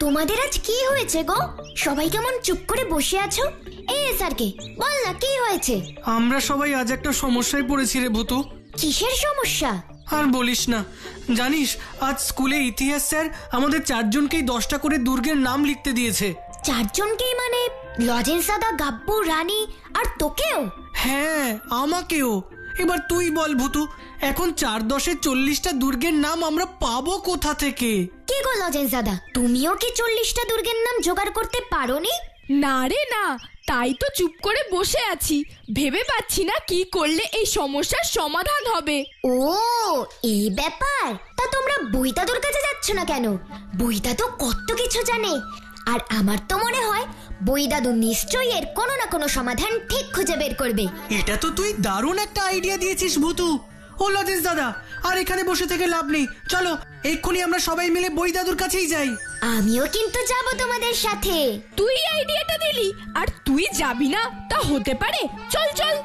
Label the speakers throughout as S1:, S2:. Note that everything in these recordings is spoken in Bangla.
S1: তোমাদের আজ কি হয়েছে গো? সবাই কেমন চুপ করে বসে আছো? এই স্যারকে বল না, কি হয়েছে?
S2: আমরা সবাই আজ একটা সমস্যায় পড়েছি রে ভূতু।
S1: কিসের সমস্যা?
S2: আর বলিস না, জানিস আজ স্কুলে ইতিহাস স্যার আমাদের 4 জনকেই 10টা করে দুর্গের নাম লিখতে দিয়েছে।
S1: 4 জনকেই মানে লজেন্স দাদা, গাব্বু, রানী আর তোকেও?
S2: হ্যাঁ, আমাকেও। এবার তুই বল ভূতু, এখন 4×10 40টা দুর্গের নাম আমরা পাবো কোথা থেকে?
S1: কি গো লজেন্স দাদা, তুমিও কি 40টা দুর্গের নাম জোগাড় করতে পারোনি?
S3: না রে না, তাই তো চুপ করে বসে আছি, ভেবে পাচ্ছি না কি করলে এই সমস্যার সমাধান হবে।
S1: ও এই ব্যাপার। তা তোমরা বইদাদুর কাছে যাচ্ছ না কেন? বইদা তো কত কিছু জানে। আর আমার তো মনে হয় বইদাদু নিশ্চয়ই এর কোনো না কোনো সমাধান ঠিক খুঁজে বের করবে।
S2: এটা তো তুই দারুণ একটা আইডিয়া দিয়েছিস ভূতু। ও লজেন্স দাদা, আর এখানে বসে থেকে লাভ নেই, চলো এক্ষুনি আমরা সবাই মিলে বইদাদুর কাছেই যাই।
S1: আমিও কিন্তু যাব তোমাদের সাথে।
S3: তুই আইডিয়াটা দিলি আর তুই যাবি না, তা হতে পারে? চল চল।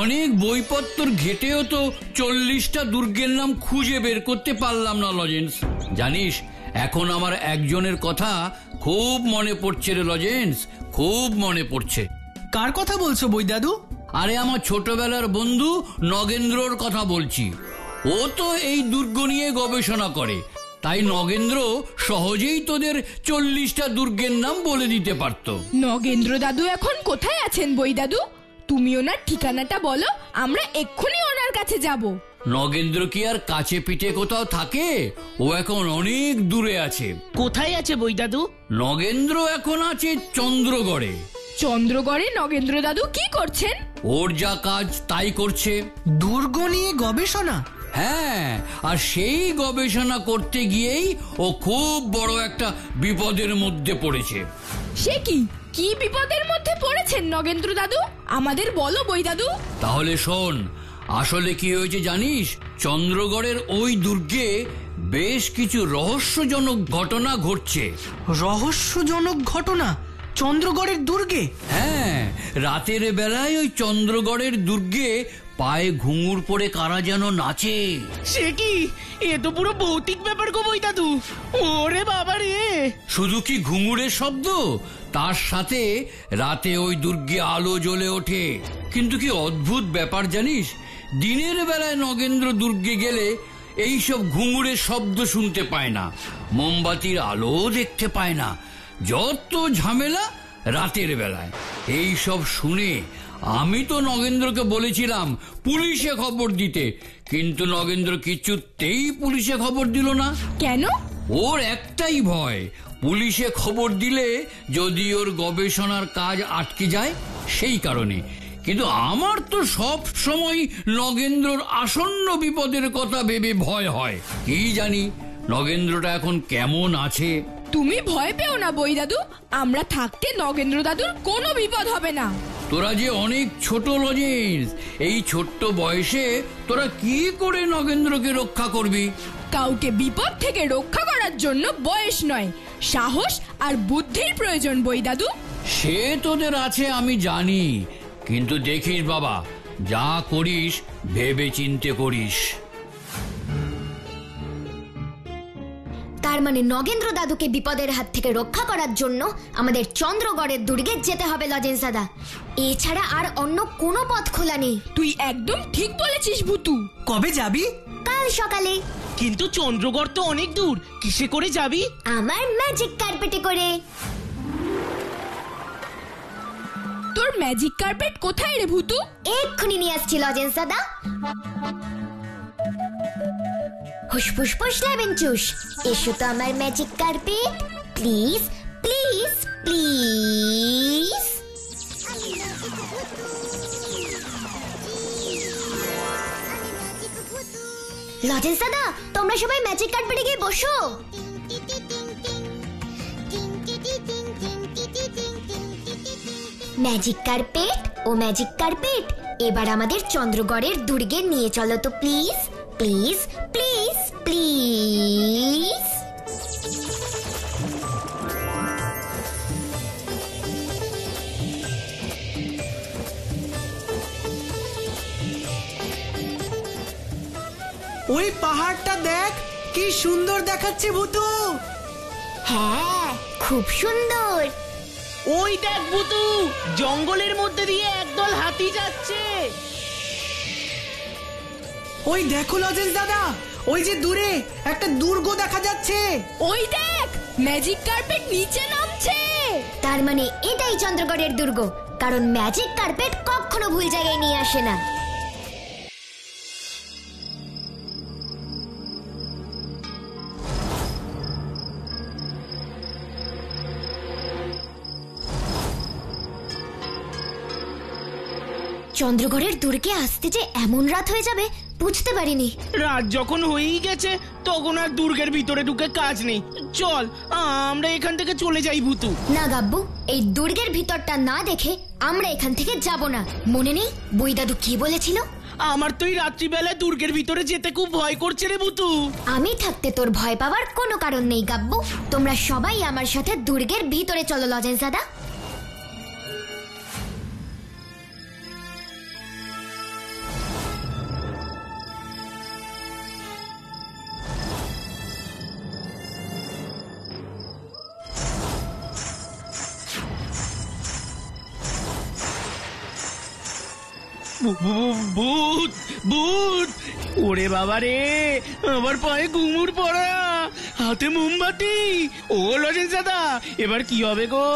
S4: অনেক বইপত্র ঘেটেও তো 40টা দুর্গের নাম খুঁজে বের করতে পারলাম না লজেন্স। জানিস, এখন আমার একজনের কথা খুব মনে পড়ছে রে লজেন্স, খুব মনে পড়ছে।
S2: কার কথা বলছো বইদাদু?
S4: আরে আমার ছোটবেলার বন্ধু নগেন্দ্রর কথা বলছি। ও তো এই দুর্গ নিয়ে গবেষণা করে, তাই নগেন্দ্র সহজেই তোদের 40টা দুর্গের নাম বলে দিতে পারতো।
S3: নগেন্দ্র দাদু এখন কোথায় আছেন বই দাদু? তুমি ওনার ঠিকানাটা বলো, আমরা এক্ষুনি ওনার কাছে যাব।
S4: নগেন্দ্র কি আর কাছে পিঠে কোথাও থাকে? ও এখন অনেক দূরে আছে।
S5: কোথায় আছে বই দাদু?
S4: নগেন্দ্র এখন আছে চন্দ্রগড়ে।
S3: চন্দ্রগড়ে নগেন্দ্র দাদু কি করছেন?
S4: ওর যা কাজ তাই করছে।
S2: দুর্গ নিয়ে গবেষণা?
S4: হ্যাঁ, আর সেই গবেষণা করতে গিয়েই ও খুব বড় একটা বিপদের মধ্যে পড়েছে।
S3: সে কি কি বিপদের মধ্যে পড়েছেন নগেন্দ্র দাদু? আমাদের বলো বই দাদু।
S4: তাহলে শোন, আসলে কি হয়েছে জানিস? চন্দ্রগড়ের ওই দুর্গে বেশ কিছু রহস্যজনক ঘটনা ঘটছে।
S2: রহস্যজনক ঘটনা চন্দ্রগড়ের দুর্গে?
S4: হ্যাঁ, রাতের বেলায় ওই চন্দ্রগড়ের দুর্গে পায়ে ঘুঙুর পরে কারা যেন নাচে।
S5: সে কি? এ তো পুরো ভৌতিক ব্যাপার গো বই দাদু। ওরে বাবা রে!
S4: শুধু কি ঘুঙুরের শব্দ, তার সাথে রাতে ওই দুর্গে আলো জ্বলে ওঠে। কিন্তু কি অদ্ভুত ব্যাপার জানিস, দিনের বেলায় নগেন্দ্র দুর্গে গেলে এইসব ঘুঙুরের শব্দ শুনতে পায় না, মোমবাতির আলো দেখতে পায় না। যত ঝামেলা রাতের বেলায়। এই সব শুনে আমি তো নগেন্দ্রকে বলেছিলাম পুলিশে খবর দিতে, কিন্তু নগেন্দ্র কিছুতেই পুলিশে খবর দিল না।
S3: কেন?
S4: ওর একটাই ভয়, পুলিশে খবর দিলে যদি ওর গবেষণার কাজ আটকে যায়, সেই কারণে। কিন্তু আমার তো সব সময় নগেন্দ্রর আসন্ন বিপদের কথা ভেবে ভয় হয়। কি জানি নগেন্দ্রটা এখন কেমন আছে।
S3: তুমি ভয় পেও না বই দাদু, আমরা থাকতে নগেন্দ্র দাদুর কোনো বিপদ হবে না।
S4: তোরা যে অনেক ছোট লজেন্স, এই ছোট্ট বয়সে তোরা কি করে নগেন্দ্রকে রক্ষা করবি?
S3: কাউকে বিপদ থেকে রক্ষা করার জন্য বয়স নয়, সাহস আর বুদ্ধির প্রয়োজন বই দাদু।
S4: সে তোদের আছে আমি জানি, কিন্তু দেখিস বাবা, যা করিস ভেবে চিন্তে করিস।
S1: তার মানে নগেন্দ্র দাদুকে বিপদের হাত থেকে রক্ষা করার জন্য আমাদের চন্দ্রগড়ের দুর্গে যেতে হবে লজেন্স দাদা। এছাড়া আর অন্য কোনো পথ খোলা নেই।
S3: তুই একদম ঠিক বলেছিস ভূতু।
S2: কবে যাবি?
S1: কাল সকালে।
S5: কিন্তু চন্দ্রগড় তো অনেক দূর, কিসে করে যাবি?
S1: আমার ম্যাজিক কার্পেটে করে।
S3: তোর ম্যাজিক কার্পেট কোথায় রে ভূতু?
S1: এক্ষুনি নিয়ে আসছি লজেন্স দাদা। হুসফুস ফুস লেবেন চুস, এসো তো আমার magic carpet, please please please. Lozenges দাদা, তোমরা সবাই ম্যাজিক কার্পেটে গিয়ে বসো। ম্যাজিক কার্পেট ও ম্যাজিক কার্পেট, এবার আমাদের চন্দ্রগড়ের দুর্গে নিয়ে চলো তো প্লিজ প্লিজ প্লিজ প্লিজ।
S2: ওই পাহাড়টা দেখ কি সুন্দর দেখাচ্ছে ভূতু।
S1: হ্যাঁ, খুব সুন্দর।
S5: ওই দেখ ভূতু, জঙ্গলের মধ্যে দিয়ে একদল হাতি যাচ্ছে।
S2: ওই দেখো লজেন্স দাদা, ওই যে দূরে একটা দুর্গ দেখা যাচ্ছে।
S3: ওই দেখ, ম্যাজিক কার্পেট নিচে নামছে।
S1: তার মানে এটাই চন্দ্রগড়ের দুর্গ, কারণ ম্যাজিক কার্পেট কখনো ভুল জায়গায় নিয়ে আসে না। চন্দ্রগড়ের দুর্গে আসতে যে এমন রাত হয়ে যাবে বুঝতে পারিনি।
S5: রাত যখন হয়েই গেছে তখন আর দুর্গের ভিতরে ঢুকে কাজ নেই। চল আমরা এখান থেকে চলে যাই ভূতু।
S1: না গাব্বু, এই দুর্গের ভিতরটা না দেখে আমরা এখান থেকে যাব না। মনে নেই বই দাদু কি বলেছিল?
S5: আমার তো এই রাত্রিবেলায় দুর্গের ভিতরে যেতে খুব ভয় করছে রে ভূতু।
S1: আমি থাকতে তোর ভয় পাওয়ার কোনো কারণ নেই গাব্বু। তোমরা সবাই আমার সাথে দুর্গের ভিতরে চলো লজেন্স দাদা।
S5: ভূত ভূত, ওরে বাবা রে, আমার পায়ে ঘুঙুর পড়া, হাতে মোমবাতি। ও লজেন্স দাদা, এবার কি হবে গো?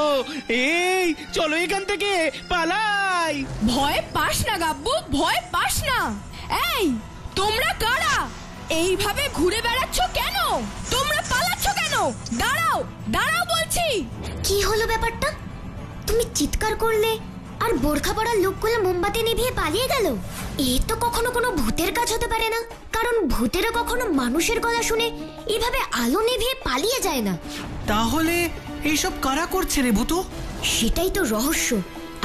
S5: এই চলো এখান থেকে পালাই।
S3: ভয় পাস না গাব্বু, ভয় পাস না। এই তোমরা কারা? এইভাবে ঘুরে বেড়াচ্ছ কেন? তোমরা পালাচ্ছ কেন? দাঁড়াও, দাঁড়াও বলছি।
S1: কি হলো ব্যাপারটা? তুমি চিৎকার করলে আর বোরখা পরা লোকগুলো মোমবাতি নিভিয়ে পালিয়ে গেল। এ তো কখনো কোনো ভূতের কাজ হতে পারে না, কারণ ভূতেরা কখনো মানুষের গলা শুনে এভাবে আলো নিভিয়ে পালিয়ে যায় না।
S2: তাহলে এইসব কারা করছে রে ভূতু?
S1: সেটাই তো রহস্য,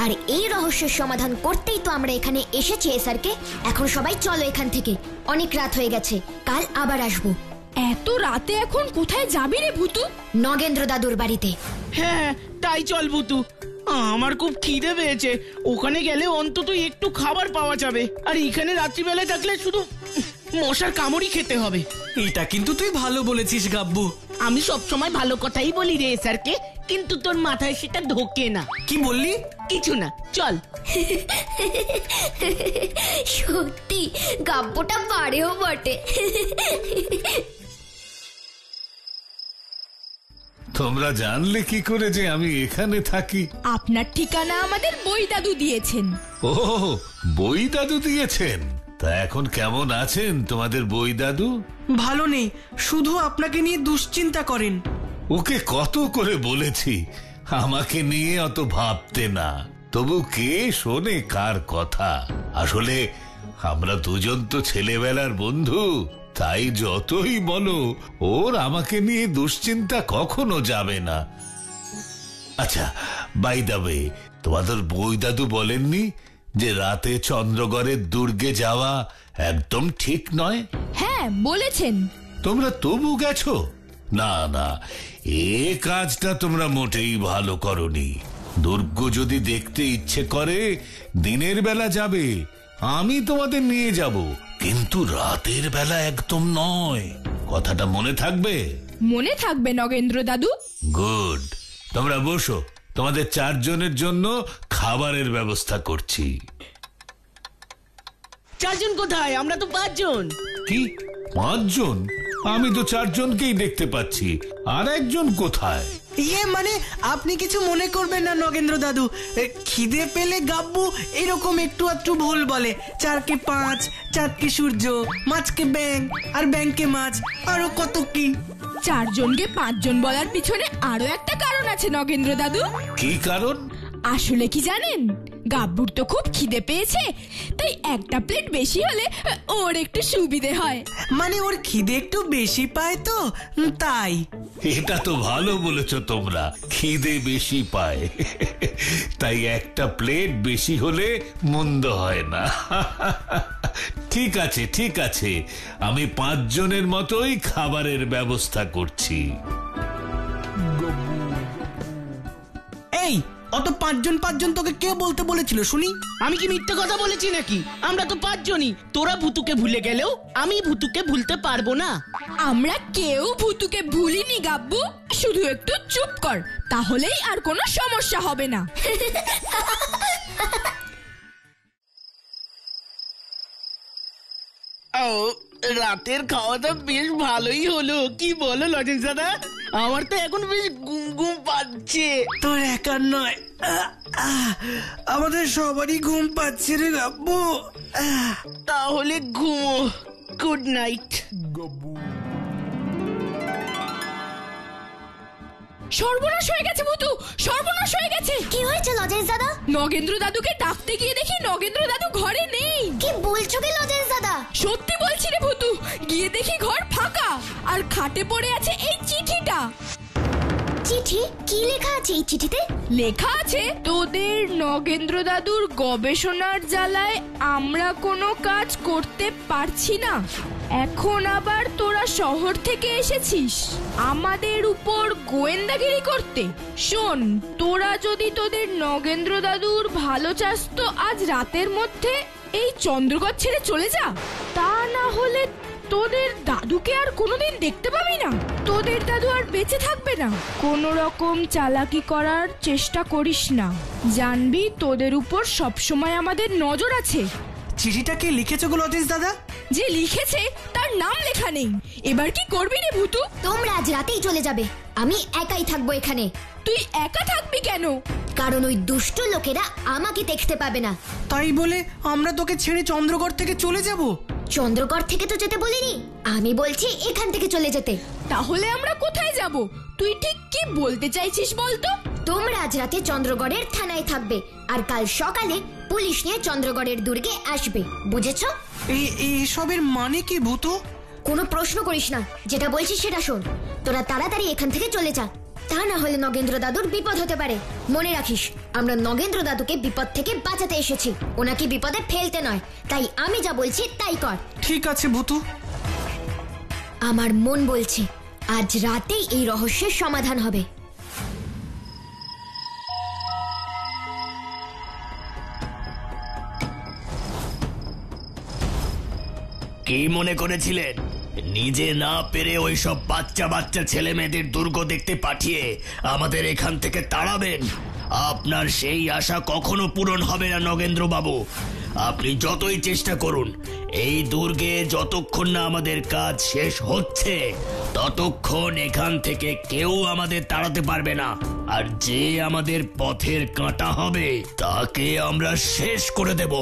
S1: আর এই রহস্যের সমাধান করতেই তো আমরা এখানে এসেছি এসআরকে। এখন সবাই চলো এখান থেকে, অনেক রাত হয়ে গেছে, কাল আবার আসবো।
S3: এত রাতে এখন কোথায় যাবি রে ভূতু?
S1: নগেন্দ্র দাদুর বাড়িতে।
S5: হ্যাঁ তাই চল ভূতু, আমার খুব খিদে পেয়েছে। ওখানে গেলে অন্তত একটু খাবার পাওয়া যাবে, আর এখানে রাত্রিবেলায় থাকলে শুধু মশার কামড়ই খেতে হবে।
S2: এটা কিন্তু তুই ভালো বলেছিস গাব্বু।
S5: আমি সবসময় ভালো কথাই বলি রে স্যারকে, কিন্তু তোর মাথায় সেটা ঢোকে না।
S2: কি বললি?
S5: কিছু না, চল।
S1: সত্যি গাব্বটা পারেও বটে।
S6: তোমরা জানলে কি করে যে আমি এখানে থাকি?
S3: আপনার ঠিকানা আমাদের বই দাদু দিয়েছেন।
S6: ও, বই দাদু দিয়েছেন? তা এখন কেমন আছেন তোমাদের বই দাদু?
S2: ভালো নেই, শুধু আপনাকে নিয়ে দুশ্চিন্তা করেন।
S6: ওকে কত করে বলেছি আমাকে নিয়ে অত ভাবতে না, তবু কে শোনে কার কথা? আসলে আমরা দুজন তো ছেলেবেলার বন্ধু, তাই যতই বলো ওর আমাকে নিয়ে দুশ্চিন্তা কখনো যাবে না। আচ্ছা, বাই দ্য ওয়ে, তোমাদের বই দাদু বলেননি যে রাতে চন্দ্রগড়ের দুর্গে যাওয়া একদম ঠিক নয়?
S3: হ্যাঁ বলেছেন।
S6: তোমরা তবু গেছো? না না, এ কাজটা তোমরা মোটেই ভালো করনি। দুর্গ যদি দেখতে ইচ্ছে করে দিনের বেলা যাবে, আমি তোমাদের নিয়ে যাব, কিন্তু রাতের বেলা একদম নয়। কথাটা মনে থাকবে?
S3: মনে থাকবে নগেন্দ্র দাদু।
S6: গুড, তোমরা বসো, তোমাদের 4 জনের জন্য খাবারের ব্যবস্থা করছি।
S5: 4 জন কোথায়? আমরা তো 5 জন।
S6: কি 5 জন? আমি তো 4 জনকেই দেখতে পাচ্ছি, আর একজন কোথায়?
S2: ইয়ে মানে আপনি কিছু মনে করবেন না নগেন্দ্র দাদু, খিদে পেলে গাব্বু এরকম একটু আধটু ভুল বলে। 4কে 5, 4কে সূর্য, মাছকে ব্যাং, আর ব্যাংকে মাছ, আরো কত কি।
S3: 4 জনকে 5 জন বলার পিছনে আরো একটা কারণ আছে নগেন্দ্র দাদু।
S6: কি কারণ?
S3: আসলে কি জানেন, গাব্বুর তো খুব খিদে পেয়েছে, তাই একটা প্লেট বেশি হলে ওর একটু সুবিধে হয়।
S2: মানে ওর খিদে একটু বেশি পায় তো, তাই।
S6: এটা তো ভালো বলেছো তোমরা, খিদে বেশি পায়, তাই একটা প্লেট বেশি হলে মন্দ হয় না। ঠিক আছে ঠিক আছে, আমি 5 জনের মতোই খাবারের ব্যবস্থা করছি।
S2: এই অত পাঁচজন তোকে কে বলতে বলেছিল শুনি?
S5: আমি কি মিথ্যে কথা বলেছি নাকি? আমরা তো 5 জনই। তোরা ভুতুকে ভুলে গেলেও আমি ভুতুকে ভুলতে পারবো না।
S3: আমরা কেউ ভুতুকে ভুলিনি গাব্বু, শুধু একটু চুপ কর, তাহলেই আর কোনো সমস্যা হবে না।
S5: ও, রাতের খাওয়াটা বেশ ভালোই হলো, কি বলো লজেন্স দাদা? আমার তো এখন বেশ ঘুম ঘুম পাচ্ছে।
S2: তোর একার নয়, আমাদের সবারই ঘুম পাচ্ছে রে গাব্বু।
S5: তাহলে ঘুমো, গুড নাইট।
S3: সর্বনাশ হয়ে গেছে ভুতু, সর্বনাশ হয়ে গেছে।
S1: কি হয়েছে লজেন্স দাদা?
S3: নগেন্দ্র দাদুকে ডাকতে গিয়ে দেখি নগেন্দ্র দাদু ঘরে নেই।
S1: কি বলছো কি লজেন্স দাদা?
S3: সত্যি বলছি রে ভুতু, গিয়ে দেখি ঘর ফাঁকা, আর খাটে পড়ে আছে এই চিঠিটা।
S1: চিঠি? কি লেখা আছে এই চিঠিতে?
S3: লেখা আছে, তোদের নগেন্দ্র দাদুর গবেষণার জ্বালায় আমরা কোনো কাজ করতে পারছি না। এখন আবার তোরা শহর থেকে এসেছিস আমাদের উপর গোয়েন্দাগিরি করতে। শোন, তোরা যদি তোদের নগেন্দ্র দাদুর ভালো চাস তো আজ রাতের মধ্যে এই চন্দ্রগড় ছেড়ে চলে যা, তা না হলে তোদের দাদুকে আর কোনোদিন দেখতে পাবি না। তোদের দাদু আর বেঁচে থাকবে না। কোনো রকম চালাকি করার চেষ্টা করিস না, জানবি তোদের উপর সবসময় আমাদের নজর আছে।
S2: চিঠিটা কে লিখেছে গো লজেন্স দাদা?
S3: যে লিখেছে তার নাম লেখা নেই। এবার কি করবি রে ভুতু?
S1: তোমরা আজ রাতেই চলে যাবে, আমি একাই থাকবো এখানে।
S3: তুই একা থাকবি কেন?
S1: কারণ ওই দুষ্ট লোকেরা আমাকে দেখতে পাবে না।
S2: তাই বলে আমরা তোকে ছেড়ে চন্দ্রগড় থেকে চলে যাব?
S1: চন্দ্রগড় থেকে তো যেতে বলিনি, আমি বলছি এখান থেকে চলে যেতে।
S3: তাহলে আমরা কোথায় যাব? তুই ঠিক কি বলতে চাইছিস বলতো?
S1: তোমরা আজ রাতে চন্দ্রগড়ের থানায় থাকবে, আর কাল সকালে পুলিশ নিয়ে চন্দ্রগড়ের দুর্গে আসবে, বুঝেছো?
S2: এসবের মানে কি ভূতু?
S1: কোনো প্রশ্ন করিস না, যেটা বলছিস সেটা শোন। তোরা তাড়াতাড়ি এখান থেকে চলে যা, তা না হলে নগেন্দ্র দাদুর বিপদ হতে পারে। মনে রাখিস, আমরা নগেন্দ্র দাদুকে বিপদ থেকে বাঁচাতে এসেছি, ওনাকে বিপদে ফেলতে নয়। তাই আমি যা বলছি তাই কর।
S2: ঠিক আছে ভূতু।
S1: আমার মন বলছে আজ রাতেই এই রহস্যের সমাধান হবে।
S7: কি মনে করেছিলেন নিজে না পেরে ওইসব বাচ্চা বাচ্চা ছেলে মেয়েদের দুর্গ দেখতে পাঠিয়ে আমাদের এখান থেকে তাড়াবেন? আপনার সেই আশা কখনো পূরণ হবে না নগেন্দ্র বাবু। আপনি যতই চেষ্টা করুন, এই দুর্গে যতক্ষণ না আমাদের কাজ শেষ হচ্ছে ততক্ষণ এখান থেকে কেউ আমাদের তাড়াতে পারবে না। আর যে আমাদের পথের কাঁটা হবে তাকে আমরা শেষ করে দেব,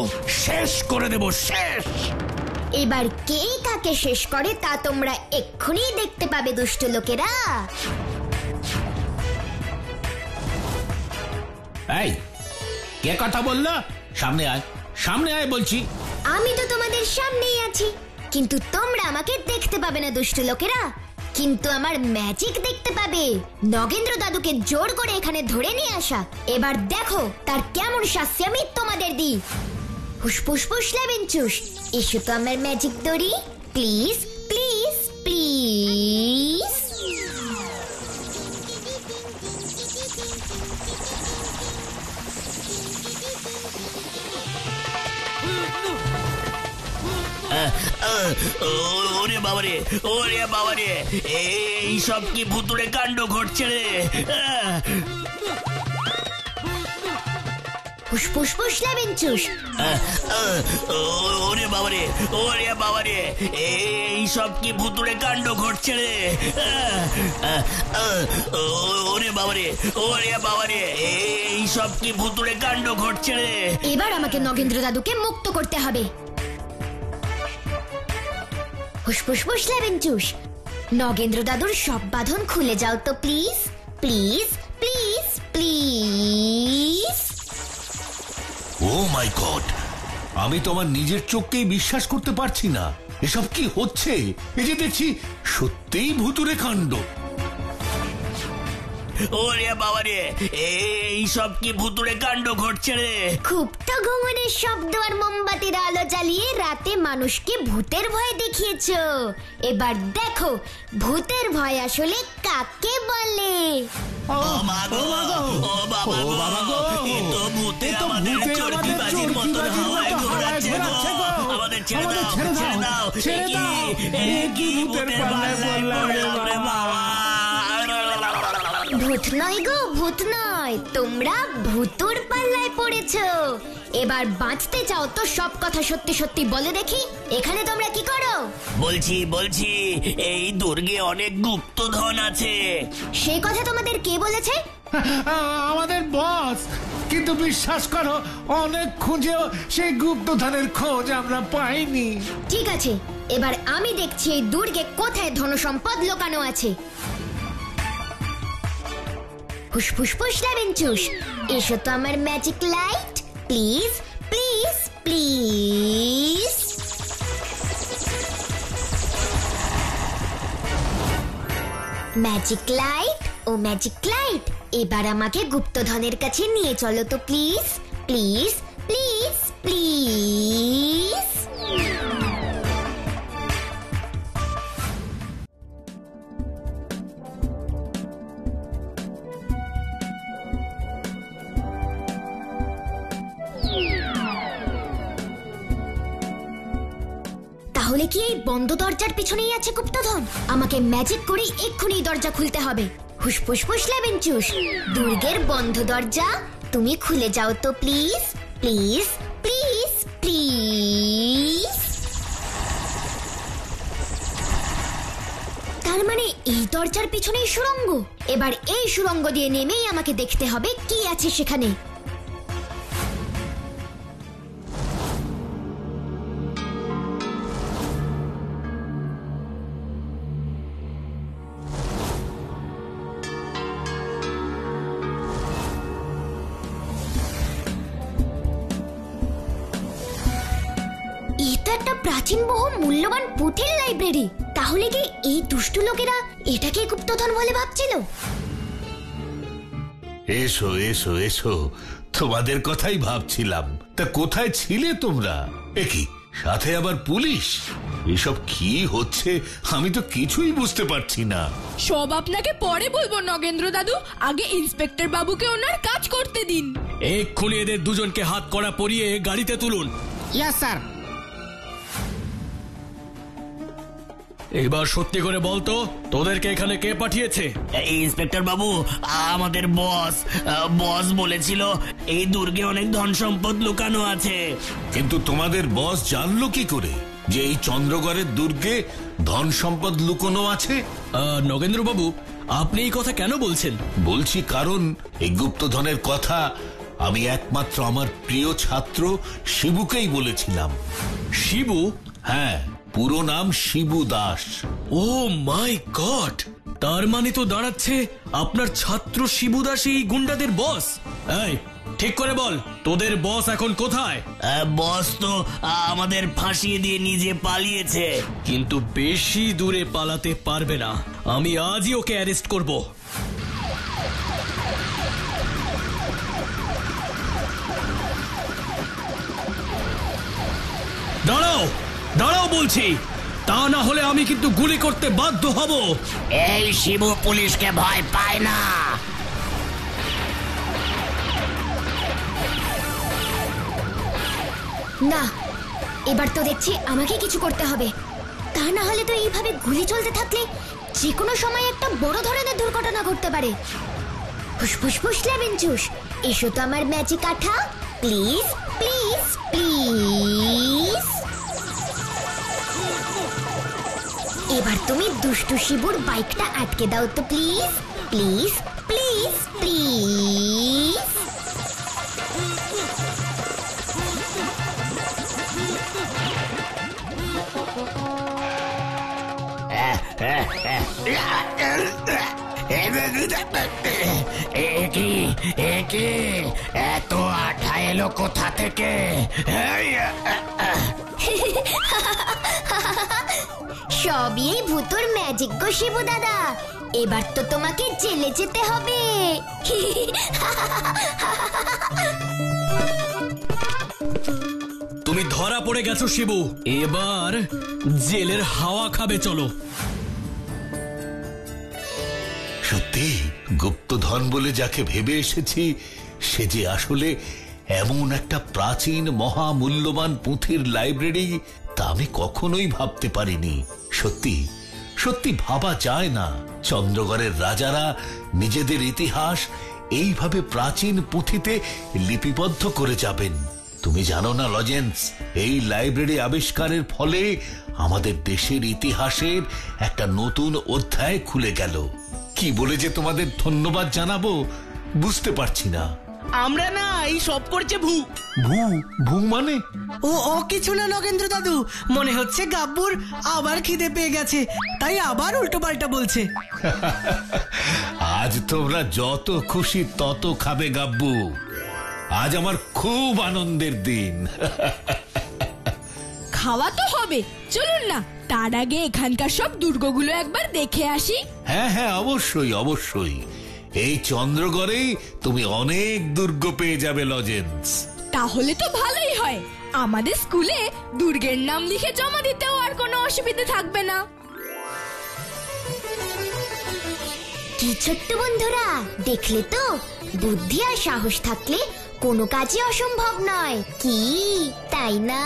S7: শেষ করে দেব, শেষ।
S1: এবার কে কাকে শেষ করে তা তোমরা এক্ষুনি দেখতে পাবে দুষ্ট লোকেরা।
S6: এই কে কথা বললো? সামনে আয়, সামনে আয় বলছি।
S1: আমি তো তোমাদের সামনেই আছি, কিন্তু তোমরা আমাকে দেখতে পাবে না দুষ্ট লোকেরা। কিন্তু আমার ম্যাজিক দেখতে পাবে। নগেন্দ্র দাদুকে জোর করে এখানে ধরে নিয়ে আসা। এবার দেখো তার কেমন শাস্তি আমি তোমাদের দিই। হুসফুসফুস লেবেনচুস, এসো তো আমার ম্যাজিক দড়ি, প্লিজ প্লিজ প্লিজ।
S7: ওরে বাবারে, ওরে বাবারে, এই সব কি ভুতুড়ে কাণ্ড ঘটছে রে?
S1: হুসফুসফুস লেবেনচুস,
S7: ওরে বাবারে, ওরে বাবারে, এই সব কি ভুতুড়ে কাণ্ড ঘটছে রে? ওরে বাবারে, ওরে বাবারে, এই সব কি ভুতুড়ে কাণ্ড ঘটছে রে?
S1: এবার আমাকে নগেন্দ্র দাদুকে মুক্ত করতে হবে। হুসফুসফুস লেবেনচুস, নগেন্দ্র দাদুর সব বাঁধন খুলে যাও তো please please please please.
S6: Oh my God, আমি তো আমার নিজের চোখকেই বিশ্বাস করতে পারছি না। এসব কি হচ্ছে? এই যে দেখছি সত্যিই ভুতুড়ে কাণ্ড।
S7: ওরে বাবা রে, এই সব কি ভুতুড়ে কাণ্ড ঘটছে রে?
S1: খুব তো ঘুঙুরের শব্দ আর মোমবাতির আলো জ্বালিয়ে রাতে মানুষকে ভূতের ভয় দেখিয়েছো। এবার দেখো ভূতের ভয় আসলে কাকে বলে।
S7: ও মা গো, ও বাবা গো, এ তো ভূতে আমাদের চরকিবাজির মতন হাওয়ায় ঘোরাচ্ছে গো। আমাদের ছেড়ে দাও, এ কি ভূতের পাল্লায় পড়লাম রে বাবা।
S1: ভূত নয় গো, ভূত নয়, তোমরা ভূতুর পাল্লায় পড়েছো। এবার বাঁচতে চাও তো সব কথা সত্যি সত্যি বলে দেখি, এখানে তোমরা কি করো?
S7: বলছি এই দুর্গে অনেক গুপ্তধন আছে।
S1: সেই কথা তোমাদের কে বলেছে?
S6: আমাদের বস। কিন্তু বিশ্বাস করো, অনেক খুঁজেও সেই গুপ্তধনের খোঁজ আমরা পাইনি।
S1: ঠিক আছে, এবার আমি দেখছি এই দুর্গে কোথায় ধনসম্পদ লুকানো আছে। ফুসফুস লেবেনচুস, এসো তো আমার magic light, please please please. Magic light, oh magic light, এবার আমাকে গুপ্তধনের কাছে নিয়ে চলো তো প্লিজ প্লিজ প্লিজ প্লিজ। তাহলে কি এই বন্ধ দরজার পিছনেই আছে গুপ্তধন? আমাকে ম্যাজিক করে এক্ষুনি দরজা খুলতে হবে। হুসফুসফুস লেবেনচুস, দুর্গের বন্ধ দরজা তুমি খুলে যাও তো প্লিজ প্লিজ প্লিজ প্লিজ। তার মানে এই দরজার পিছনেই সুড়ঙ্গ। এবার এই সুড়ঙ্গ দিয়ে নেমেই আমাকে দেখতে হবে কি আছে সেখানে। একটা প্রাচীন বহু মূল্যবান পুঁথির লাইব্রেরি। তাহলে কি এই দুষ্টু লোকেরা এটাকে গুপ্তধন বলে ভাবছিল?
S6: এসো এসো এসো, তোমাদের কথাই ভাবছিলাম। তা কোথায় ছিলে তোমরা? একি সাথে আবার পুলিশ? এসব কি হচ্ছে আমি তো কিছুই বুঝতে পারছি না।
S3: সব আপনাকে পরে বলবো নগেন্দ্র দাদু, আগে ইন্সপেক্টর বাবুকে ওনার কাজ করতে দিন।
S7: এক্ষুনি এদের দুজনকে হাত কড়া পরিয়ে গাড়িতে তুলুন।
S5: Yes sir.
S7: এবার সত্যি করে বলতো, তোদেরকে এখানে কে পাঠিয়েছে? ইন্সপেক্টর বাবু, আমাদের বস বলেছিল এই দুর্গে অনেক ধন সম্পদ লুকানো আছে।
S6: কিন্তু তোমাদের বস জানলো কি করে যে এই চন্দ্রগড়ের দুর্গে ধন সম্পদ লুকোনো আছে?
S7: নগেন্দ্র বাবু, আপনি এই কথা কেন বলছেন?
S6: বলছি কারণ এই গুপ্তধনের কথা আমি একমাত্র আমার প্রিয় ছাত্র শিবুকেই বলেছিলাম।
S7: শিবু?
S6: হ্যাঁ, পুরো নাম শিবু দাস।
S7: ও মাই গড, তার মানে তো দাঁড়াচ্ছে আপনার ছাত্র শিবু দাস এই গুন্ডাদের বস। এই ঠিক করে বল, তোদের বস এখন কোথায়? বস তো আমাদের ফাঁসিয়ে দিয়ে নিজে পালিয়েছে। কিন্তু বেশি দূরে পালাতে পারবে না, আমি আজই ওকে অ্যারেস্ট করব। দাঁড়াও দাঁড়াও বলছি, তা না হলে আমি কিন্তু গুলি করতে বাধ্য হব।
S8: এই শিবু পুলিশকে ভয় পায় না।
S1: না, এবার তো দেখছি আমাকে কিছু করতে হবে। তা না হলে তো এইভাবে গুলি চলতে থাকলে যে কোনো সময় একটা বড় ধরনের দুর্ঘটনা ঘটতে পারে। ফুসফুস লেবেনচুস, এসো তো আমার ম্যাজিক আঠা, প্লিজ প্লিজ প্লিজ। এবার তুমি দুষ্টু শিবুর বাইকটা আটকে দাও তো প্লিজ প্লিজ প্লিজ প্লিজ।
S8: এত আঠা এলো কোথা থেকে?
S1: সবই এই ভূতুর ম্যাজিক গো শিবু দাদা। এবার তো তোমাকে জেলে যেতে হবে।
S7: তুমি ধরা পড়ে গেছো শিবু, এবার জেলের হাওয়া খাবে, চলো।
S6: সত্যি গুপ্তধন বলে যাকে ভেবে এসেছি সে যে আসলে এমন একটা প্রাচীন মহামূল্যবান পুঁথির লাইব্রেরি, তা আমি কখনোই ভাবতে পারিনি। সত্যি সত্যি ভাবা যায় না চন্দ্রগড়ের রাজারা নিজেদের ইতিহাস এইভাবে প্রাচীন পুঁথিতে লিপিবদ্ধ করে যাবেন। তুমি জানো না লজেন্স, এই লাইব্রেরি আবিষ্কারের ফলে আমাদের দেশের ইতিহাসের একটা নতুন অধ্যায় খুলে গেল। কি বলে যে তোমাদের ধন্যবাদ জানাবো বুঝতে পারছি না।
S5: আমরা না, এই সব করছে ভূ।
S6: ভূ ভূ মানে?
S2: ও কিছু না নগেন্দ্র দাদু, মনে হচ্ছে গাব্বুর আবার খিদে পেয়ে গেছে, তাই আবার উল্টো পাল্টা বলছে।
S6: আজ তোমরা যত খুশি তত খাবে গাব্বু, আজ আমার খুব আনন্দের দিন।
S3: খাওয়া তো হবে, চলুন না তার আগে এখানকার সব দুর্গগুলো একবার দেখে আসি।
S6: হ্যাঁ হ্যাঁ, অবশ্যই অবশ্যই। এই চন্দ্রগড়েই তুমি অনেক দুর্গ পেয়ে যাবে লজেন্স।
S3: তাহলে তো ভালোই হয়, আমাদের স্কুলে দুর্গের নাম লিখে জমা দিতেও আর কোনো অসুবিধা থাকবে না।
S1: কি ছোট্ট বন্ধুরা, দেখলে তো বুদ্ধি আর সাহস থাকলে কোনো কাজই অসম্ভব নয়, কি তাই না?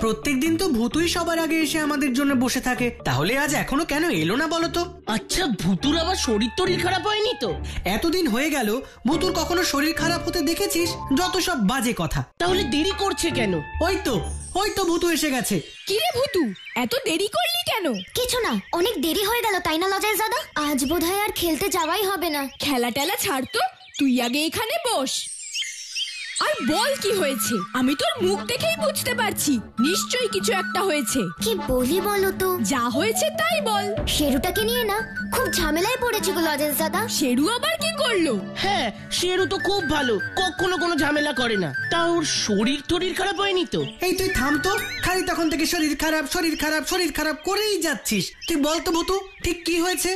S2: প্রত্যেকদিন তো ভূতুই সবার আগে এসে আমাদের জন্য বসে থাকে, তাহলে আজ এখনো কেন এলো না বলো তো?
S5: আচ্ছা, ভূতুর আবার শরীর টরীর খারাপ হয়নি তো?
S2: এতদিন হয়ে গেল ভূতুর কখনো শরীর খারাপ হতে দেখেছিস? যত সব বাজে কথা।
S5: তাহলে দেরি করছে কেন?
S2: ওই তো ভূতু এসে গেছে।
S3: কিরে ভূতু, এত দেরি করলি কেন?
S1: কিছু না, অনেক দেরি হয়ে গেল তাই না লজেন্স দাদা? আজ বোধহয় আর খেলতে যাওয়াই হবে না।
S3: খেলা টেলা ছাড় তো, তুই আগে এখানে বস আর বল কি হয়েছে। আমি তোর মুখ দেখেই বুঝতে পারছি নিশ্চয়ই কিছু একটা হয়েছে।
S1: কি বলি বলো তো?
S3: যা হয়েছে তাই বল।
S1: শেরুটাকে নিয়ে না খুব ঝামেলায় পড়েছে গো লজেন্স দাদা।
S3: শেরু আবার কি করলো?
S5: হ্যাঁ, শেরু তো খুব ভালো, কখনো কোনো ঝামেলা করে না। তা ওর শরীর টরীর খারাপ হয়নি তো?
S2: এই তুই থাম তো, খালি তখন থেকে শরীর খারাপ শরীর খারাপ শরীর খারাপ করেই যাচ্ছিস। তুই বল তো ভূতু, ঠিক কি হয়েছে?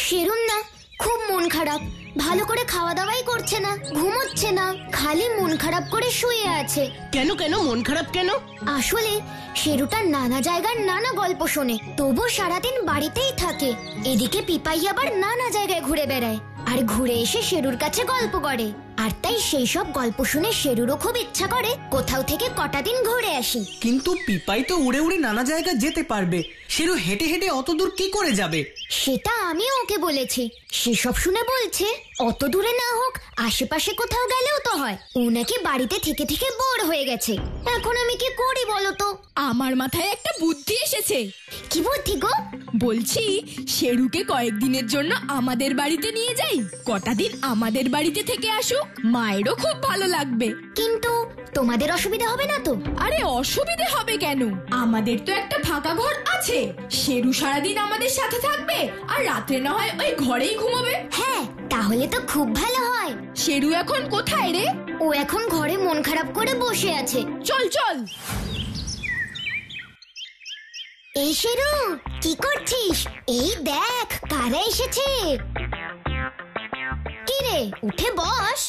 S1: শেরুর না খুব মন খারাপ, ভালো করে খাওয়া দাওয়াই করছে না, ঘুমোচ্ছে না, খালি মন খারাপ করে শুয়ে আছে।
S5: কেন কেন মন খারাপ কেন?
S1: আসলে শেরুটার নানা জায়গার নানা গল্প শোনে, তবু সারাদিন বাড়িতেই থাকে। এদিকে পিপাই আবার নানা জায়গায় ঘুরে বেড়ায়, আর ঘুরে এসে শেরুর কাছে গল্প করে। আর তাই সেই সব গল্প শুনে শেরুরও খুব ইচ্ছা করে কোথাও থেকে কটা দিন ঘুরে আসি।
S2: কিন্তু পিপাই তো উড়ে উড়ে নানা জায়গায় যেতে পারবে, শেরু হেঁটে হেঁটে অত দূর কি করে যাবে?
S1: সেটা আমিও ওকে বলেছি, সেসব শুনে বলছে অত দূরে না হোক, আশেপাশে কোথাও গেলেও তো হয়। ও নাকি বাড়িতে থেকে থেকে বোর হয়ে গেছে। এখন আমি কি করি বলো তো?
S3: আমার মাথায় একটা বুদ্ধি এসেছে।
S1: কি বুদ্ধি গো?
S3: বলছি শেরুকে কয়েকদিনের জন্য আমাদের বাড়িতে নিয়ে যাই, কটা দিন আমাদের বাড়িতে থেকে আসুক, মায়েরও খুব ভালো লাগবে।
S1: কিন্তু তোমাদের অসুবিধা হবে না তো?
S3: আরে অসুবিধে হবে কেন, আমাদের তো একটা ফাঁকা ঘর আছে। শেরু সারাদিন আমাদের সাথে থাকবে আর রাত্রে না হয় ওই ঘরেই ঘুমাবে।
S1: হ্যাঁ, তাহলে তো খুব ভালো হয়।
S3: শেরু এখন কোথায় রে?
S1: ও এখন ঘরে মন খারাপ করে বসে আছে।
S3: চল চল।
S1: এই শেরু, কি করছিস? এই দেখ কারা এসেছে। কি রে, উঠে বস।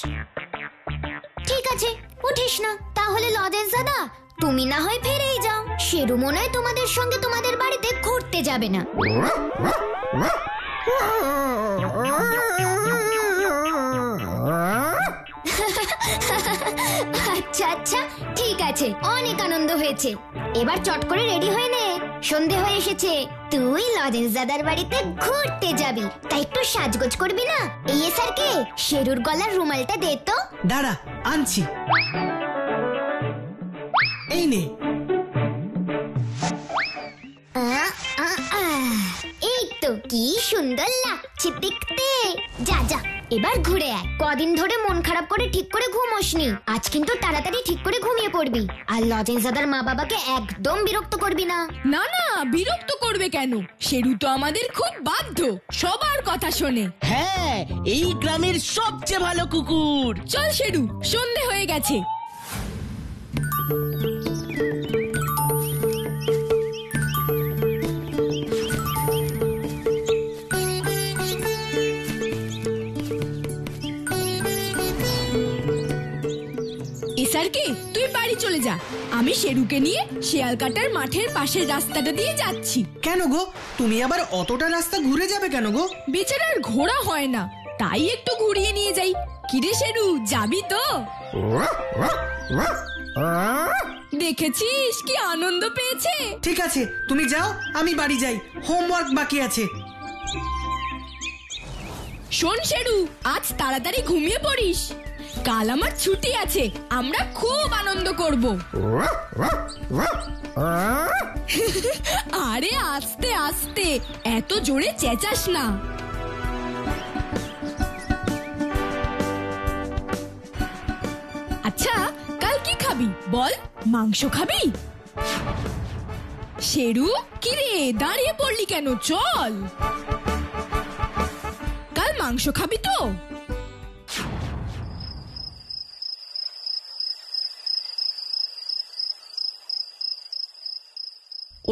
S1: ঠিক আছে, উঠিস না তাহলে লজেন্স দাদা, তুমি না হয় ফিরেই যাও। শেরু মনে হয় তোমাদের সঙ্গে তোমাদের বাড়িতে ঘুরতে যাবে না। আচ্ছা আচ্ছা, ঠিক আছে, অনেক আনন্দ হয়েছে। এবার চট করে রেডি হয়ে নে, সন্ধে হয়ে এসেছে। তুই লজেন্স দাদার বাড়িতে ঘুরতে যাবি, তাই একটু সাজগোজ করবি না? এই স্যারকে শেরুর গলার রুমালটা দে তো।
S2: দাঁড়া, আনছি। এই নে।
S1: এই তো কি সুন্দর লাগছে। লাগছে দেখতে। যা যা এবার ঘুরে আয়। কদিন ধরে মন খারাপ করে ঠিক করে ঘুমোসনি, আজ কিন্তু তাড়াতাড়ি ঠিক করে ঘুমিয়ে পড়বি। আর লজেন্সদার মা বাবাকে একদম বিরক্ত করবি না।
S3: না না, বিরক্ত করবে কেন? শেরু তো আমাদের খুব বাধ্য, সবার কথা শোনে।
S5: হ্যাঁ, এই গ্রামের সবচেয়ে ভালো কুকুর।
S3: চল শেরু, সন্ধে হয়ে গেছে। এসআরকে, তুই বাড়ি চলে যা। আমি শেরুকে নিয়ে শিয়ালকাটার মাঠের পাশের রাস্তাটা দিয়ে যাচ্ছি।
S2: কেন গো, তুমি আবার অতটা রাস্তা ঘুরে যাবে কেন গো?
S3: বেচারার ঘোড়া হয় না, তাই একটু ঘুরিয়ে নিয়ে যাই। কিরে শেরু, যাবি তো? দেখেছিস কি আনন্দ পেয়েছে।
S2: ঠিক আছে, তুমি যাও, আমি বাড়ি যাই, হোমওয়ার্ক বাকি আছে।
S3: শোন শেরু, আজ তাড়াতাড়ি ঘুমিয়ে পড়িস, কাল আমার ছুটি আছে, আমরা খুব আনন্দ করব। আরে আস্তে আস্তে, এত জোরে চেঁচাস না। আচ্ছা, কাল কি খাবি বল? মাংস খাবি? শেরু, কিরে দাঁড়িয়ে পড়লি কেন? চল, কাল মাংস খাবি তো?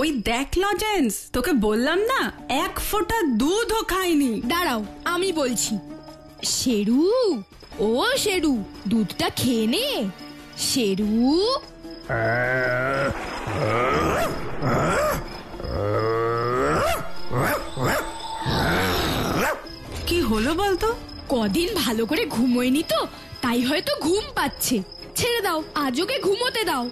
S9: ওই দেখ লজেন্স, তোকে বললাম না, এক ফোঁটা দুধও খাইনি।
S3: দাঁড়াও, আমি বলছি। শেরু, ও শেরু, দুধটা খেয়ে নে। শেরু,
S9: কি হলো বলতো?
S3: কদিন ভালো করে ঘুমোয়নি তো, তাই হয়তো ঘুম পাচ্ছে। ছেড়ে দাও, আজ ওকে ঘুমোতে দাও।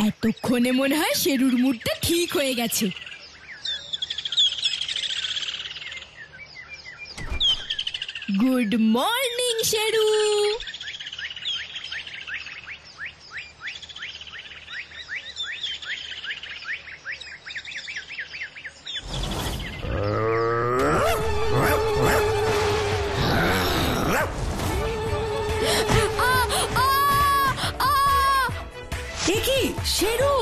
S3: এতক্ষণে মনে হয় শেরুর মুডটা ঠিক হয়ে গেছে। Good morning Sheru.
S9: কি শেরু,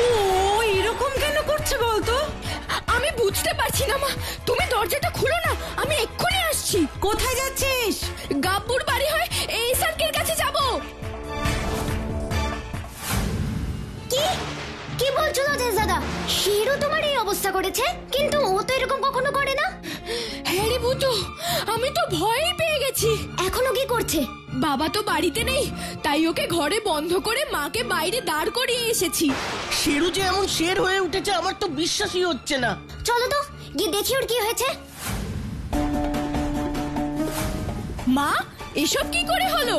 S9: ও এরকম কেন করছে বলতো?
S3: আমি বুঝতে পারছি না মা, তুমি দরজাটা খুলো না, আমি এক্ষুনি আসছি।
S9: কোথায় যাচ্ছিস?
S3: গাব্বুর বাড়ি হয় এই সার্কের কাছে যাব।
S1: কি কি বলছো লজেন্সদাদা? শেরু তোমার এই অবস্থা করেছে? কিন্তু ও তো এরকম কখনো করে না।
S3: হ্যাঁ রে ভূতো, আমি তো ভয়ই পেয়ে গেছি।
S1: এখনো কি করছে?
S3: বাবা তো বাড়িতে নেই, তাই ওকে ঘরে বন্ধ করে মাকে বাইরে দাঁড় করিয়ে এসেছি।
S5: শেরু যে এমন শের হয়ে উঠেছে আমার তো বিশ্বাসই হচ্ছে না।
S1: চলো তো গিয়ে দেখি ওর কি হয়েছে।
S3: মা, এসব কি করে হলো?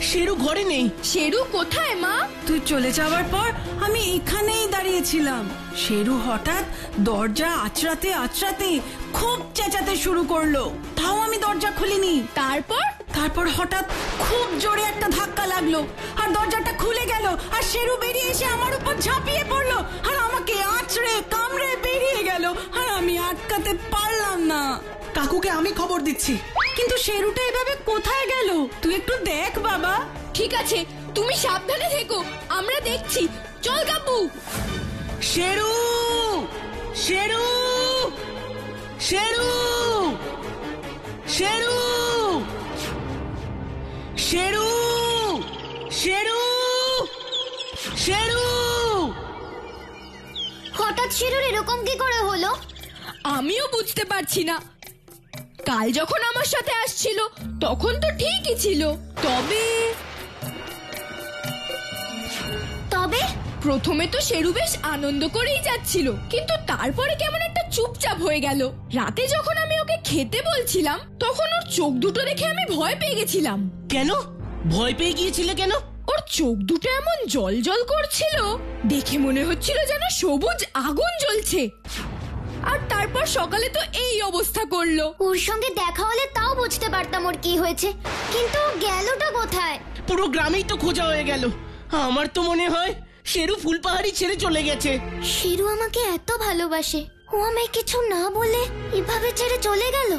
S5: শেরু ঘরে নেই।
S3: শেরু কোথায় মা?
S9: তুই চলে যাওয়ার পর আমি এখানেই দাঁড়িয়েছিলাম। শেরু হঠাৎ দরজা আঁচড়াতে আঁচড়াতে খুব চেঁচাতে শুরু করলো, তাও আমি দরজা খুলিনি। তারপর হঠাৎ খুব জোরে একটা ধাক্কা লাগলো আর দরজাটা খুলে গেল, আর শেরু বেরিয়ে এসে আমার উপর ঝাঁপিয়ে পড়লো আর আমাকে আঁচড়ে কামড়ে বেরিয়ে গেল, আর আমি আটকাতে পারলাম না।
S2: কাকুকে আমি খবর দিচ্ছি।
S9: কিন্তু শেরুটা এভাবে কোথায় গেল? তুই একটু দেখ বাবা।
S3: ঠিক আছে, তুমি সাবধানে থেকো, আমরা দেখছি। চল গাব্বু।
S5: শেরু, শেরু, শেরু, শেরু, শেরু, শেরু, শেরু।
S1: হঠাৎ শেরুর এরকম কি করে হলো?
S3: আমিও বুঝতে পারছি না। কাল যখন আমার সাথে আসছিল তখন তো ঠিকই ছিল, তবে প্রথমে তো শেরু বেশ আনন্দ করেই যাচ্ছিল, কিন্তু তারপরে কেমন একটা চুপচাপ হয়ে গেল। রাতে যখন আমি ওকে খেতে বলছিলাম তখন ওর চোখ দুটো দেখে আমি ভয় পেয়ে গেছিলাম।
S5: কেন ভয় পেয়ে গিয়েছিলে কেন?
S3: ওর চোখ দুটো এমন জল জল করছিল, দেখে মনে হচ্ছিল যেন সবুজ আগুন জ্বলছে। আর তারপর সকালে তো এই অবস্থা করলো।
S1: ওর সঙ্গে দেখা হলে তাও বুঝতে পারতাম ওর কি হয়েছে, কিন্তু গেলটা কোথায়?
S5: পুরো গ্রামেই তো খোঁজা হয়ে গেল। আমার তো মনে হয় শেরু ফুলপাহাড়ি ছেড়ে চলে গেছে।
S1: শেরু আমাকে এত ভালোবাসে, ও আমায় কিছু না বলে এভাবে ছেড়ে চলে গেল।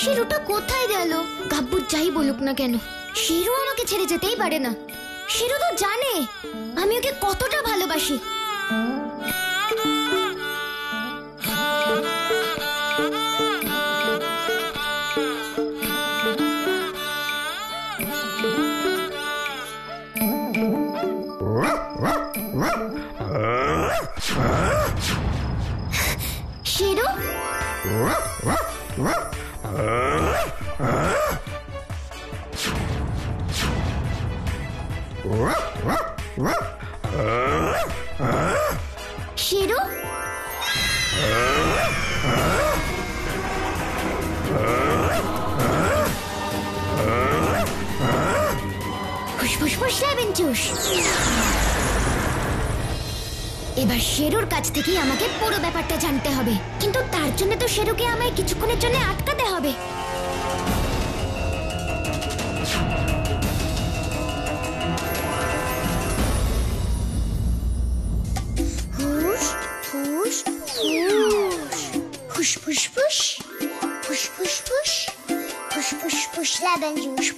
S1: শেরুটা কোথায় গেল? গাব্বু যাই বলুক না কেন, শেরু আমাকে ছেড়ে যেতেই পারে না। শেরু তো জানে আমি ওকে কতটা ভালোবাসি। শেরু, শেরু, ফুসফুস লেবেন চুষ। এবার শেরুর কাছ থেকেই আমাকে পুরো ব্যাপারটা জানতে হবে, কিন্তু তার জন্য তো শেরুকে আমায় কিছুক্ষণের জন্য আটকাতে হবে। ফুস ফুস ফুস ফুস ফুস ফুস ফুস ফুস ফুস ফুস ফুস লেবেন জুস।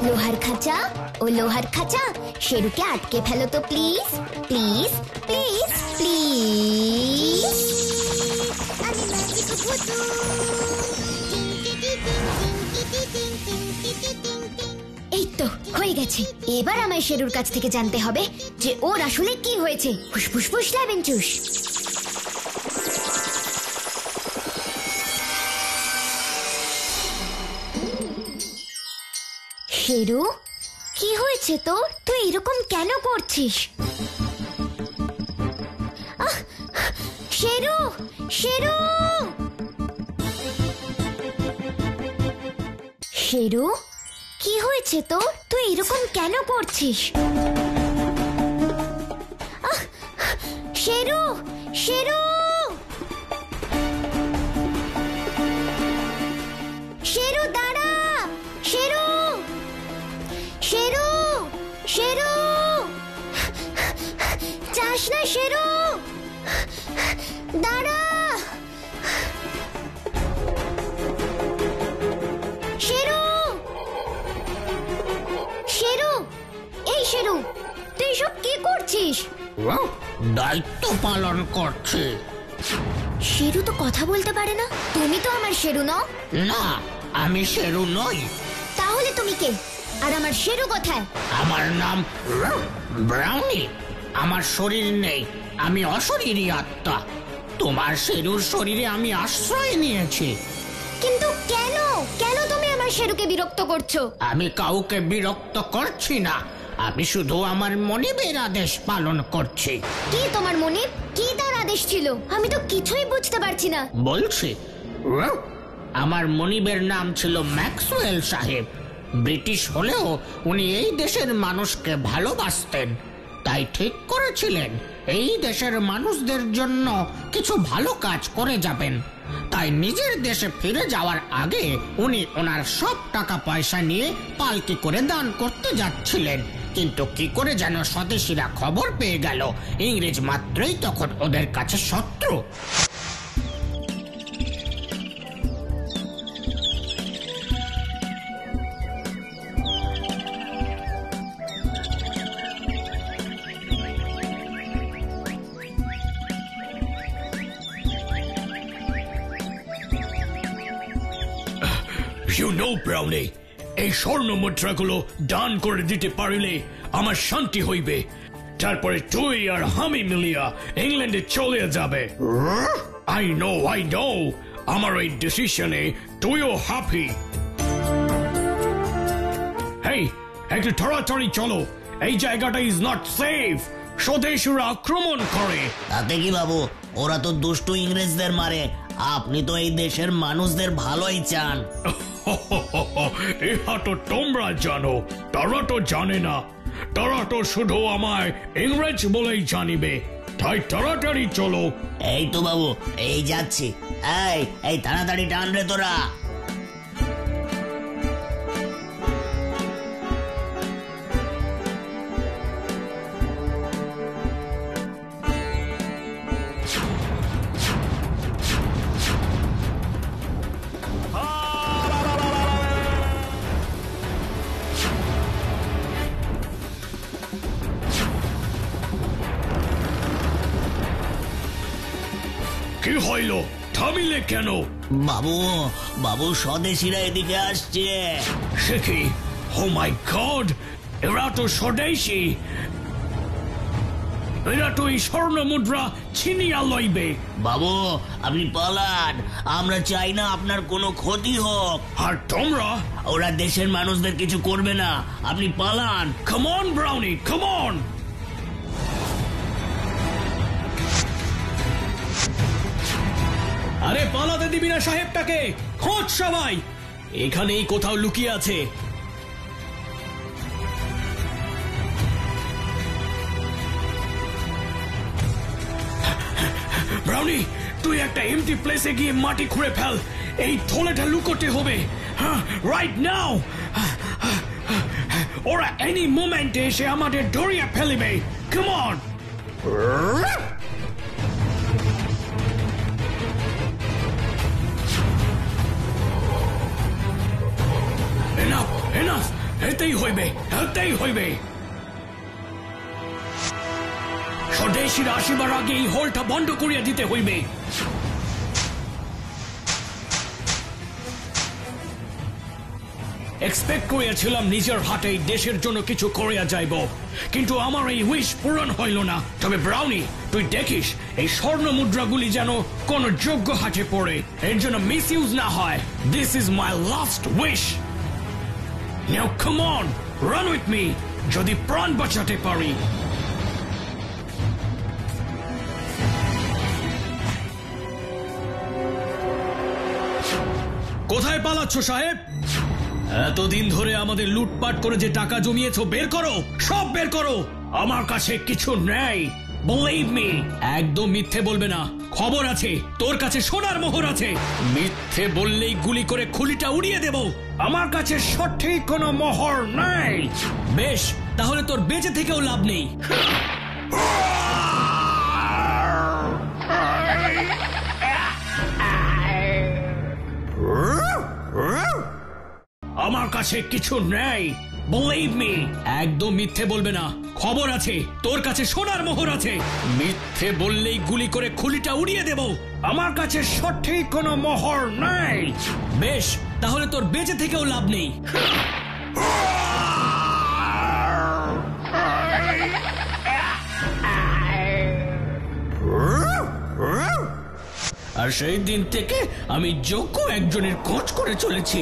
S1: লোহার খাঁচা, ও লোহার খাঁচা, শেরুকে আটকে ফেলো তো প্লিজ, প্লিজ প্লিজ প্লিজ। এই তো হয়ে গেছে। এবার আমায় শেরুর কাছ থেকে জানতে হবে যে ওর আসলে কি হয়েছে। ফুসফুস ফুস লেবেন চুষ। শেরু, কি হয়েছে তোর? তুই এরকম কেন করছিস? শেরু, শেরু, শেরু, কি হয়েছে তোর? তুই এরকম কেন করছিস? শেরু, শেরু, শেরু দাঁড়া, শেরু, শেরু, শেরু, যাস না শেরু, দাঁড়া। শেরু, শেরু, এই শেরু, তুই সব কি করছিস?
S8: দায়িত্ব পালন করছে।
S1: শেরু তো কথা বলতে পারে না। তুমি তো আমার শেরু নও।
S8: না, আমি শেরু নই।
S1: তাহলে তুমি কে? আর আমার শেরু কোথায়?
S8: আমার নাম ব্রাউনি। আমার শরীর নেই, আমি অশরীরী আত্মা। তোমার শেরুর শরীরে আমি আশ্রয় নিয়েছি।
S1: কিন্তু কেন? কেন তুমি আমার শেরুকে বিরক্ত করছো?
S8: আমি কাউকে বিরক্ত করছি না, আমি শুধু আমার মনিবের আদেশ পালন করছি।
S1: কি তোমার মনিব? কি তার আদেশ ছিল? আমি তো কিছুই বুঝতে পারছি না।
S8: বলছি, আমার মনিবের নাম ছিল ম্যাক্সওয়েল সাহেব। ব্রিটিশ হলেও উনি এই দেশের মানুষকে ভালোবাসতেন, তাই ঠিক করেছিলেন এই দেশের মানুষদের জন্য কিছু ভালো কাজ করে যাবেন। তাই নিজের দেশে ফিরে যাওয়ার আগে উনি ওনার সব টাকা পয়সা নিয়ে পালকি করে দান করতে যাচ্ছিলেন। কিন্তু কি করে যেন স্বদেশীরা খবর পেয়ে গেল ইংরেজ মাত্রই তখন ওদের কাছে শত্রু।
S7: You know, Brownie, এই স্বর্ণ মুদ্রাগুলো দান করে দিতে পারিলে আমার শান্তি হইবে। তারপরে তুই আর আমি মিলিয়া ইংল্যান্ডে চলে যাবে। I know, আমার এই ডিসিশনে তুইও হ্যাপি। হেই, একটু তাড়াতাড়ি চলো, এই জায়গাটা ইজ নট সেফ। স্বদেশীরা আক্রমণ করে।
S10: তাতে কি বাবু, ওরা তো দুষ্টু ইংরেজদের মারে, আপনি তো এই দেশের মানুষদের ভালোই চান।
S7: ইহা তো তোমরা জানো, তারা তো জানে না। তারা তো শুধু আমায় ইংরেজ বলেই জানিবে। তাই তাড়াতাড়ি চলো।
S10: এই তো বাবু, এই যাচ্ছি। এই তাড়াতাড়ি টান রে তোরা।
S7: কি হইল, থামিলে কেন?
S10: বাবু স্বদেশীরা এদিকে আসছে।
S7: সে কি? ও মাই গড, এরা তো স্বদেশী। এরা তো এই স্বর্ণ মুদ্রা ছিনিয়া লইবে।
S10: বাবু আপনি পালান, আমরা চাই না আপনার কোনো ক্ষতি হোক।
S7: আর তোমরা?
S10: ওরা দেশের মানুষদের কিছু করবে না, আপনি পালান।
S7: Come on Brownie, come on.
S5: আরে পালাতে দিবি না সাহেবটাকে, খোঁজ সবাই, এখানেই কোথাও লুকিয়ে আছে।
S7: ব্রাউনি, তুই একটা এমটি প্লেসে গিয়ে মাটি খুঁড়ে ফেল, এই থলেটা লুকোতে হবে রাইট নাও। ওরা এনি মোমেন্টে এসে আমাদের ধরিয়া ফেলিবে। Come on. এনাফ, এতেই হইবে। স্বদেশীরা আসিবার আগে এই হোলটা বন্ধ করিয়া দিতে হইবে। এক্সপেক্ট করিয়াছিলাম নিজের হাতে দেশের জন্য কিছু করিয়া যাইব, কিন্তু আমার এই উইশ পূরণ হইল না। তবে ব্রাউনি, তুই দেখিস এই স্বর্ণ মুদ্রাগুলি যেন কোন যোগ্য হাতে পড়ে, এর জন্য মিস ইউজ না হয়। This is my last wish. Now come on, run with me, যদি প্রাণ বাঁচাতে পারি।
S5: কোথায় পালাচ্ছ সাহেব? এতদিন ধরে আমাদের লুটপাট করে যে টাকা জমিয়েছো বের করো, সব বের করো।
S7: আমার কাছে কিছু নেই, বিলিভ মি।
S5: একদম মিথ্যে বলবে না, খবর আছে তোর কাছে সোনার মোহর আছে। মিথ্যে বললেই গুলি করে খুলিটা উড়িয়ে দেব।
S7: আমার কাছে সঠিক কোনো মোহর নাই।
S5: বেশ, তাহলে তোর বেঁচে থেকেও লাভ নেই।
S7: আমার কাছে কিছু নেই, বিলিভ মি।
S5: একদম মিথ্যে বলবে না, খবর আছে তোর কাছে সোনার মোহর আছে। মিথ্যে বললেই গুলি করে খুলিটা উড়িয়ে দেব।
S7: আমার কাছে সঠিক কোনো মোহর নাই।
S5: বেশ, তাহলে তোর বেঁচে থেকেও লাভ নেই। আর সেই দিন থেকে আমি যোগ্য একজনের খোঁজ করে চলেছি,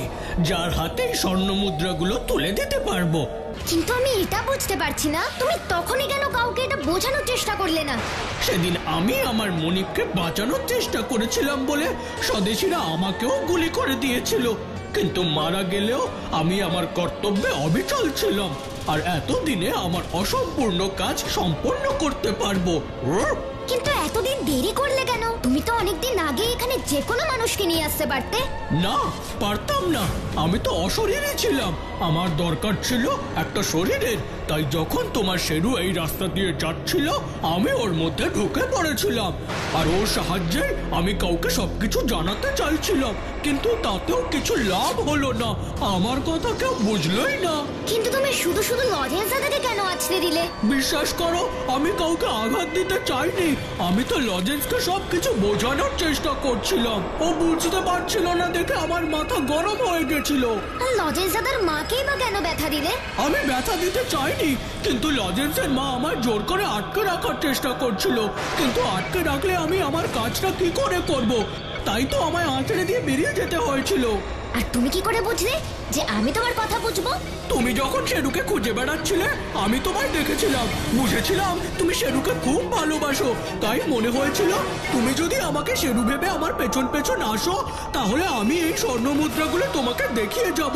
S5: যার হাতে স্বর্ণ মুদ্রাগুলো তুলে দিতে পারবো।
S1: কিন্তু আমি এটা বুঝতে পারছি না, তুমি তখনই কেন কাউকে এটা বোঝানোর চেষ্টা করলে না?
S5: সেদিন আমি আমার মনিবকে বাঁচানোর চেষ্টা করেছিলাম বলে স্বদেশীরা আমাকেও গুলি করে দিয়েছিল, কিন্তু মারা গেলেও আমি আমার কর্তব্যে অবিচল ছিলাম, আর এতদিনে আমার অসম্পূর্ণ কাজ সম্পূর্ণ করতে পারবো।
S1: কিন্তু এতদিন দেরি করলে কেন? তুমি তো অনেকদিন আগে এখানে যে কোনো মানুষকে নিয়ে আসতে পারতে।
S7: না, পারতাম না। আমি তো অশরীরই ছিলাম। আমার দরকার ছিল একটা শরীরের। তাই যখন তোমার শেরু এই রাস্তা দিয়ে যাচ্ছিল, আমি ওর মধ্যে ঢুকে পড়েছিলাম। আর ওর সাহায্যে আমি কাউকে সবকিছু জানাতে চাইছিলাম, কিন্তু তাতেও কিছু লাভ হলো না। আমার কথা কেউ বুঝলোই না।
S1: কিন্তু তুমি শুধু শুধু লজেন্স দাদাকে কেন আছড়ে দিলে?
S7: বিশ্বাস করো, আমি কাউকে আঘাত দিতে চাইনি। আমি তো লজেন্সকে সবকিছু বোঝানোর চেষ্টা করছিলাম। ও বুঝতে পারছিল না দেখে আমার মাথা গরম হয়ে গেছিল।
S1: লজেন্স দাদার মাকেই বা কেন ব্যথা দিলে?
S7: আমি ব্যথা দিতে চাইনি, কিন্তু লজেন্সের মা আমার জোর করে আটকে রাখার চেষ্টা করছিল। কিন্তু আটকে রাখলে আমি আমার কাজটা কি করে করব? তাই তো আমায় আঁচড়ে দিয়ে বেরিয়ে যেতে হয়েছিল।
S1: আর তুমি কি করে বুঝলে যে আমি তোমার কথা বুঝবো?
S7: তুমি যখন শেরুকে খুঁজে বেড়াচ্ছিলে, আমি তোমায় দেখেছিলাম। বুঝেছিলাম তুমি শেরুকে খুব ভালোবাসো। তাই মনে হয়েছিল তুমি যদি আমাকে শেরু ভেবে আমার পেছন পেছন আসো, তাহলে আমি এই স্বর্ণ মুদ্রাগুলো তোমাকে দেখিয়ে যাব।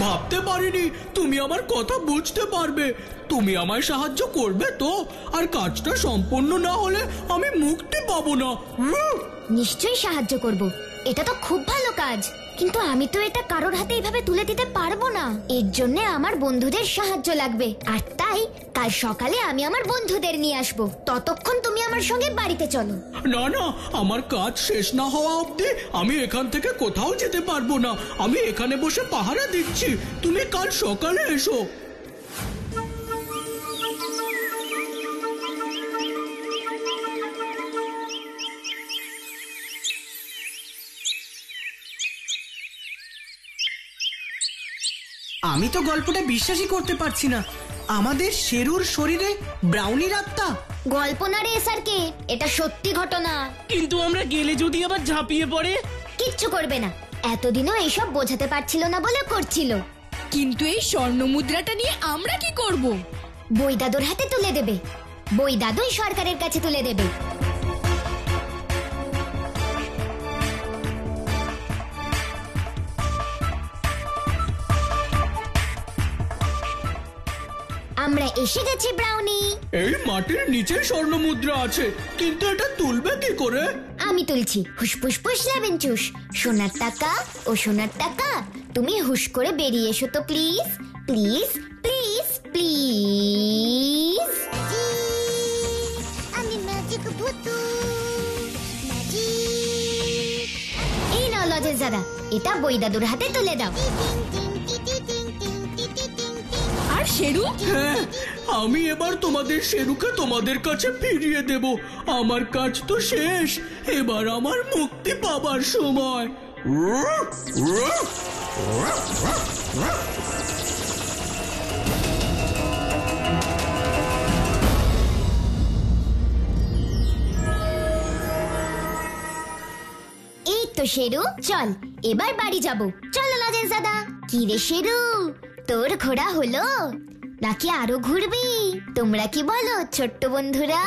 S7: ভাবতে পারিনি তুমি আমার কথা বুঝতে পারবে। তুমি আমায় সাহায্য করবে তো? আর কাজটা সম্পূর্ণ না হলে আমি মুক্তি পাবো না।
S1: নিশ্চয়ই সাহায্য করব। এটা তো খুব ভালো কাজ, কিন্তু আমি তো এটা কারোর হাতে এইভাবে তুলে দিতে পারবো না। এর জন্য আমার বন্ধুদের সাহায্য লাগবে। আর তাই কাল সকালে আমি আমার বন্ধুদের নিয়ে আসবো। ততক্ষণ তুমি আমার সঙ্গে বাড়িতে চলো।
S7: না না, আমার কাজ শেষ না হওয়া অবধি আমি এখান থেকে কোথাও যেতে পারবো না। আমি এখানে বসে পাহারা দিচ্ছি। তুমি কাল সকালে এসো।
S2: আমি তো গল্পটা বিশ্বাসই করতে পারছি না। আমাদের শেরুর শরীরে ব্রাউনির আত্মা।
S1: গল্প না রে স্যারকে, এটা সত্যি ঘটনা।
S5: কিন্তু আমরা গেলে যদি আবার ঝাঁপিয়ে পড়ে?
S1: কিচ্ছু করবে না। এতদিনও এইসব বোঝাতে পারছিল না বলে করছিল।
S3: কিন্তু এই স্বর্ণ মুদ্রাটা নিয়ে আমরা কি করব?
S1: বই দাদুর হাতে তুলে দেবে। বই দাদুই সরকারের কাছে তুলে দেবে। আমরা এসে গেছি ব্রাউনি।
S7: এই মাটির নিচে স্বর্ণ মুদ্রা আছে, কিন্তু এটা তুলবে কি করে?
S1: আমি তুলছি। হুসপুস পুস লেবেন চুস। সোনার টাকা ও সোনার টাকা, তুমি হুশ করে বেরিয়ে এসো তো প্লিজ। Please please please. আমি ম্যাজিক ভূতু। এই নাও লজেন্স দাদা, এটা বই দাদুর হাতে তুলে দাও।
S3: আর শেরু?
S7: হ্যাঁ, আমি এবার তোমাদের শেরুকে তোমাদের কাছে ফিরিয়ে দেব। আমার কাজ তো শেষ। এবার আমার মুক্তি পাবার সময়।
S1: এই তো শেরু, চল এবার বাড়ি যাব। চলো লজেন্স দাদা। কি রে শেরু, তোর ঘোড়া হলো নাকি আরো ঘুরবি? তোমরা কি বলো ছোট্ট বন্ধুরা?